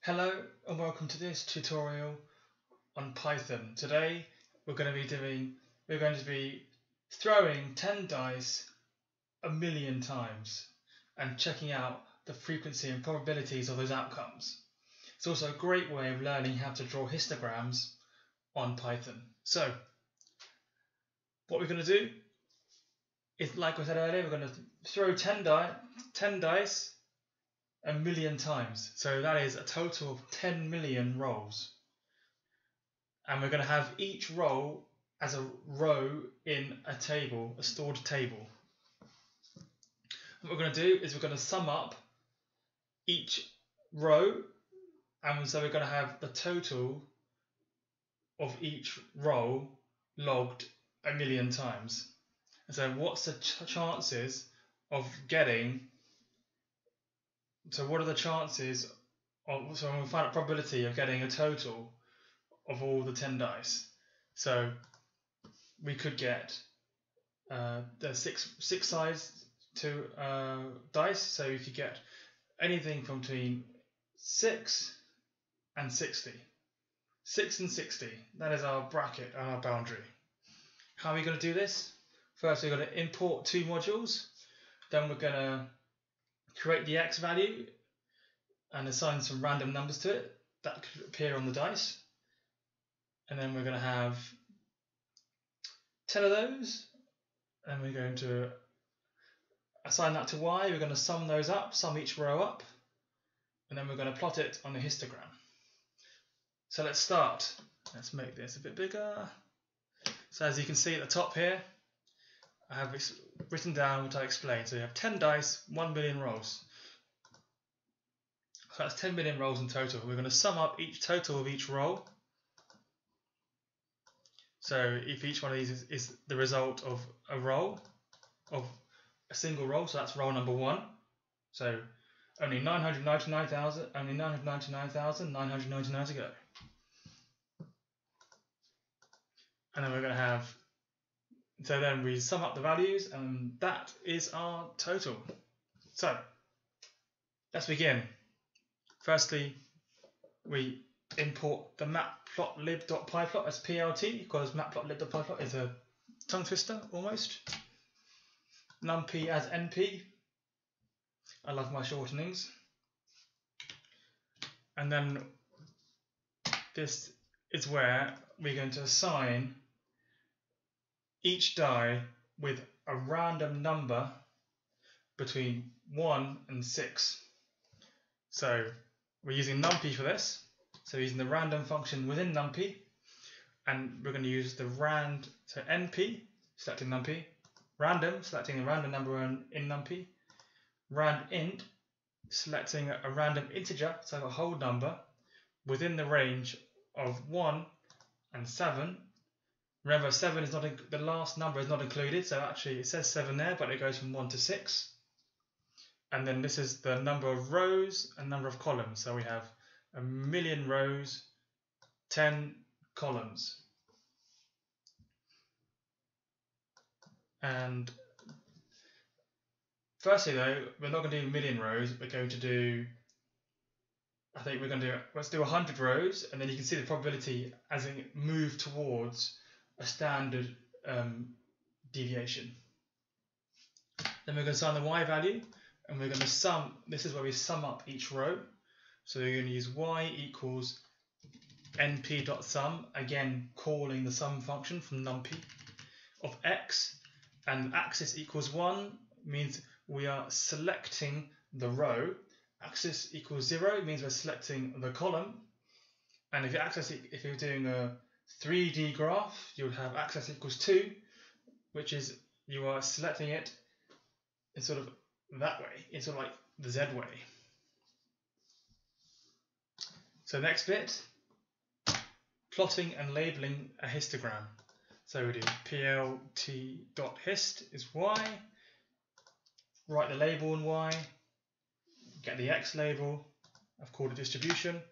Hello and welcome to this tutorial on Python. Today we're going to be throwing 10 dice a million times and checking out the frequency and probabilities of those outcomes. It's also a great way of learning how to draw histograms on Python. So what we're going to do is, like I said earlier, we're going to throw 10 dice a million times. So that is a total of 10 million rolls. And we're going to have each roll as a row in a table, a stored table. What we're going to do is we're going to sum up each row, and so we're going to have the total of each roll logged a million times. And so what's the chances of getting, so what are the chances of, so we'll find out probability of getting a total of all the 10 dice. So we could get the six sides to dice, so if you get anything from between 6 and 60. 6 and 60, that is our bracket and our boundary. How are we going to do this? First we're going to import two modules, then we're going to create the x value and assign some random numbers to it that could appear on the dice, and then we're going to have 10 of those, and we're going to assign that to y. We're going to sum those up, sum each row up, and then we're going to plot it on a histogram. So let's start. Let's make this a bit bigger. So as you can see at the top here, I have written down what I explained. So you have 10 dice, 1 million rolls. So that's 10 million rolls in total. We're going to sum up each total of each roll. So if each one of these is the result of a roll, of a single roll, so that's roll number 1. So only 999,999 to go. And then we're going to have, so then we sum up the values, and that is our total. So let's begin. Firstly, we import the matplotlib.pyplot as PLT, because matplotlib.pyplot is a tongue twister almost. NumPy as NP. I love my shortenings. And then this is where we're going to assign each die with a random number between 1 and 6. So we're using NumPy for this. So we're using the random function within NumPy, and we're going to use the so NP, selecting NumPy, random, selecting a random number in NumPy, randint, selecting a random integer, so a whole number, within the range of 1 and 7. Remember, 7 is not the last number is not included, so actually it says 7 there, but it goes from 1 to 6. And then this is the number of rows and number of columns. So we have a million rows, 10 columns. And firstly though, we're not going to do a million rows, we're going to do, I think we're going to do, let's do 100 rows, and then you can see the probability as it moves towards a standard deviation. Then we're going to assign the y value, and we're going to sum, this is where we sum up each row. So we're going to use y equals np.sum, again calling the sum function from NumPy, of x, and axis equals 1 means we are selecting the row. Axis equals 0 means we're selecting the column. And if you're doing a 3D graph, you would have axis equals 2, which is you are selecting it in sort of that way, in sort of like the Z way. So next bit, plotting and labeling a histogram. So we do plt.hist is y, write the label in y, get the x label, I've called it distribution,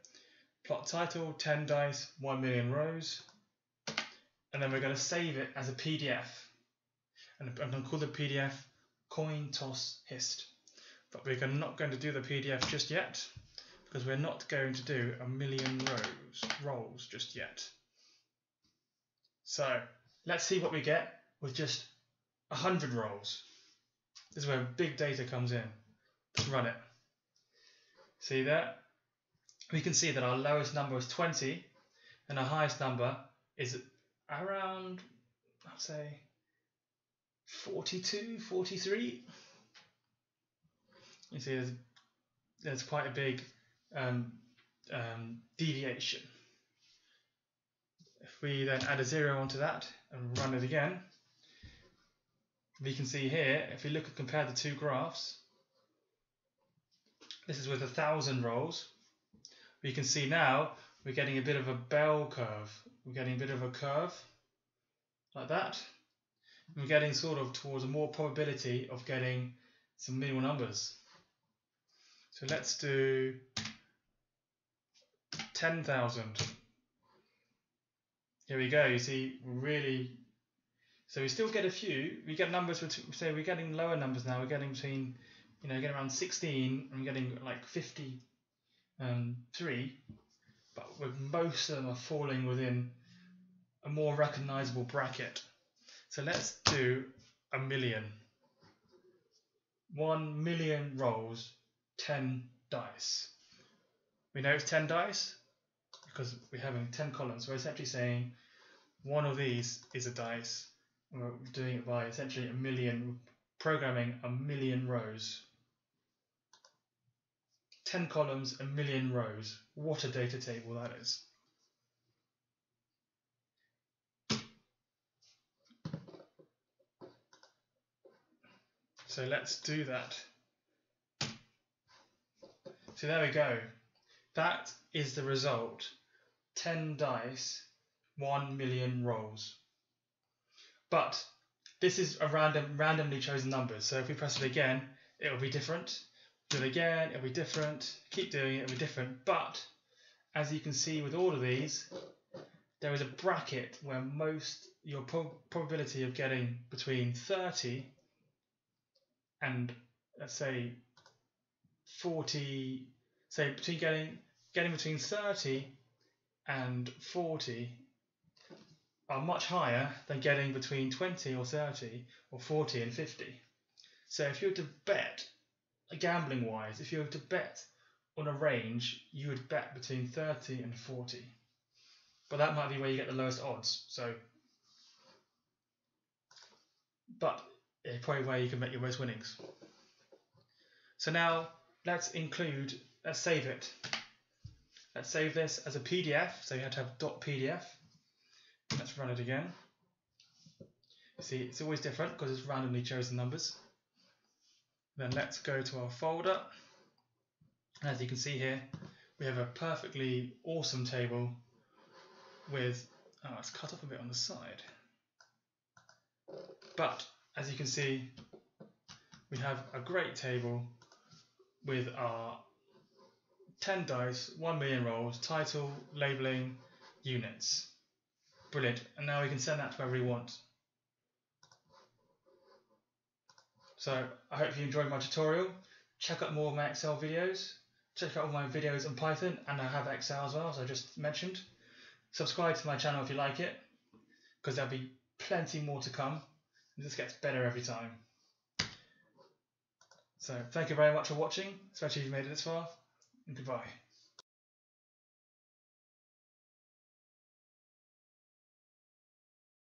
plot title, 10 dice, 1 million rows, and then we're going to save it as a PDF. And I'm going to call the PDF coin toss hist. But we're not going to do the PDF just yet. because we're not going to do a million roles just yet. So let's see what we get with just 100 roles. This is where big data comes in. Let's run it. See there? We can see that our lowest number is 20 and our highest number is around, I'd say, 42, 43. You see there's quite a big deviation. If we then add a 0 onto that and run it again, we can see here, if we look at compare the two graphs, this is with 1,000 roles. We can see now we're getting a bit of a bell curve. We're getting a bit of a curve like that. And we're getting sort of towards a more probability of getting some minimal numbers. So let's do 10,000. Here we go. You see, really. So we still get a few. We get numbers. So we're getting lower numbers now. We're getting between, getting around 16, and we're getting like 53. But most of them are falling within a more recognizable bracket. So let's do a million. 1 million rolls, 10 dice. We know it's 10 dice because we're having 10 columns. We're essentially saying one of these is a dice. And we're doing it by essentially programming a million rows. 10 columns, a million rows. What a data table that is. So let's do that. So there we go. That is the result. 10 dice, 1 million rolls. But this is a randomly chosen numbers. So if we press it again, it will be different. Do it again, it'll be different. Keep doing it, it'll be different. But as you can see with all of these, there is a bracket where your probability of getting between 30 and let's say 40, say between getting between 30 and 40 are much higher than getting between 20 or 30 or 40 and 50. So if you were to bet, gambling wise, if you were to bet on a range, you would bet between 30 and 40. But that might be where you get the lowest odds. So, but it's probably where you can make your most winnings. So now let's save it. Let's save this as a PDF. So you have to have .pdf. Let's run it again. See, it's always different because it's randomly chosen numbers. Then let's go to our folder. As you can see here, we have a perfectly awesome table with, it's cut off a bit on the side. But as you can see, we have a great table with our 10 dice, 1 million rolls, title, labeling, units. Brilliant. And now we can send that to wherever we want. So I hope you enjoyed my tutorial. Check out more of my Excel videos. Check out all my videos on Python, and I have Excel as well, as I just mentioned. Subscribe to my channel if you like it, because there'll be plenty more to come. This gets better every time. So thank you very much for watching, especially if you made it this far, and goodbye.